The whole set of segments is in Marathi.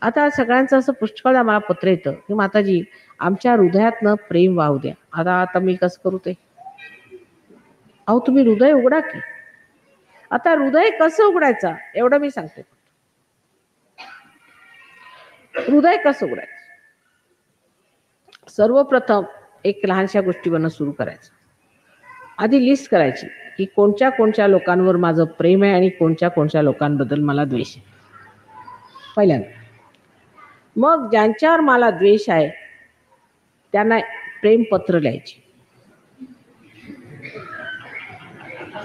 आता सगळ्यांचं असं पुष्कळ आम्हाला पत्र येतं की माताजी आमच्या हृदयातनं प्रेम वाहू द्या. आता मी कसं करू ते? अहो तुम्ही हृदय उघडा की. आता हृदय कसं उघडायचं एवढं मी सांगते. हृदय कसं उघडायचं? सर्वप्रथम एक लहानशा गोष्टीवरनं सुरू करायचं. आधी लिस्ट करायची की कोणत्या कोणत्या लोकांवर माझं प्रेम आहे आणि कोणत्या कोणत्या लोकांबद्दल मला द्वेष आहे. पहिल्यांदा मग ज्यांच्यावर मला द्वेष आहे त्यांना प्रेमपत्र लिहायचे.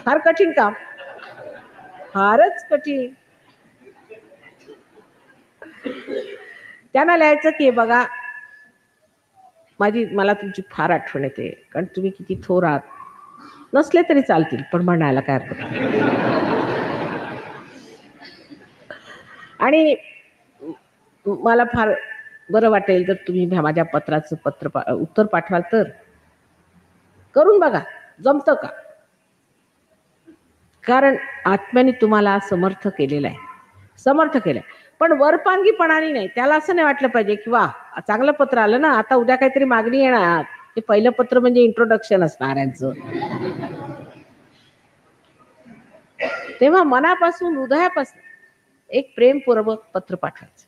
फार कठीण काम, फारच कठीण. त्यांना लिहायचं की बघा मला तुमची फार आठवण येते, कारण तुम्ही किती थोर आहात. नसले तरी चालतील पण म्हणायला काय हरकत नाही. आणि मला फार बरं वाटेल तर तुम्ही माझ्या पत्राचं उत्तर पाठवाल तर. करून बघा जमतं का, कारण आत्म्याने तुम्हाला समर्थ केलेलं आहे, समर्थ केलंय. पण वरपांगीपणाने नाही. त्याला असं नाही वाटलं पाहिजे की वा चांगलं पत्र आलं ना, आता उद्या काहीतरी मागणी येणार. ते पहिलं पत्र म्हणजे इंट्रोडक्शन असणार यांचं. तेव्हा मनापासून हृदयापासून एक प्रेमपूर्वक पत्र पाठवायचं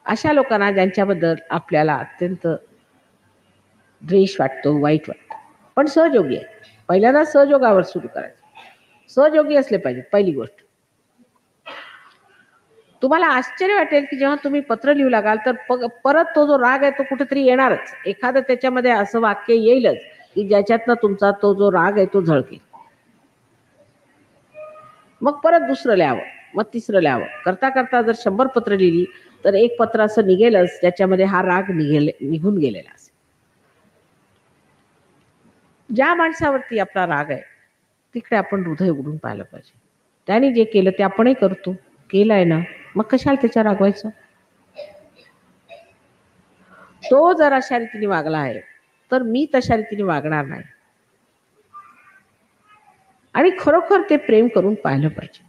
अशा लोकांना ज्यांच्याबद्दल आपल्याला अत्यंत द्वेष वाटतो, वाईट वाटतं, पण सहयोगी आहे. पहिल्यांदा सहयोगावर सुरू करायचं. सहयोगी असले पाहिजे पहिली गोष्ट. तुम्हाला आश्चर्य वाटेल की जेव्हा तुम्ही पत्र लिहू लागाल तर परत तो जो राग आहे तो कुठेतरी येणारच. एखादं त्याच्यामध्ये असं वाक्य येईलच की ज्याच्यातनं तुमचा तो जो राग आहे तो झळकेल. मग परत दुसरं लिहावं, मग तिसरं लिहावं. करता करता जर 100 पत्र लिहिली तर एक पत्र असं निघेलच ज्याच्यामध्ये हा राग निघून गेलेला असेल. ज्या माणसावरती आपला राग आहे तिकडे आपण हृदय उघडून पाहिलं पाहिजे. त्याने जे केलं ते आपणही करतो, केलंय ना, मग कशाला त्याच्या रागवायचं? तो जर अशा रीतीने वागला आहे तर मी तशा रीतीने वागणार नाही. आणि खरोखर ते प्रेम करून पाहिलं पाहिजे.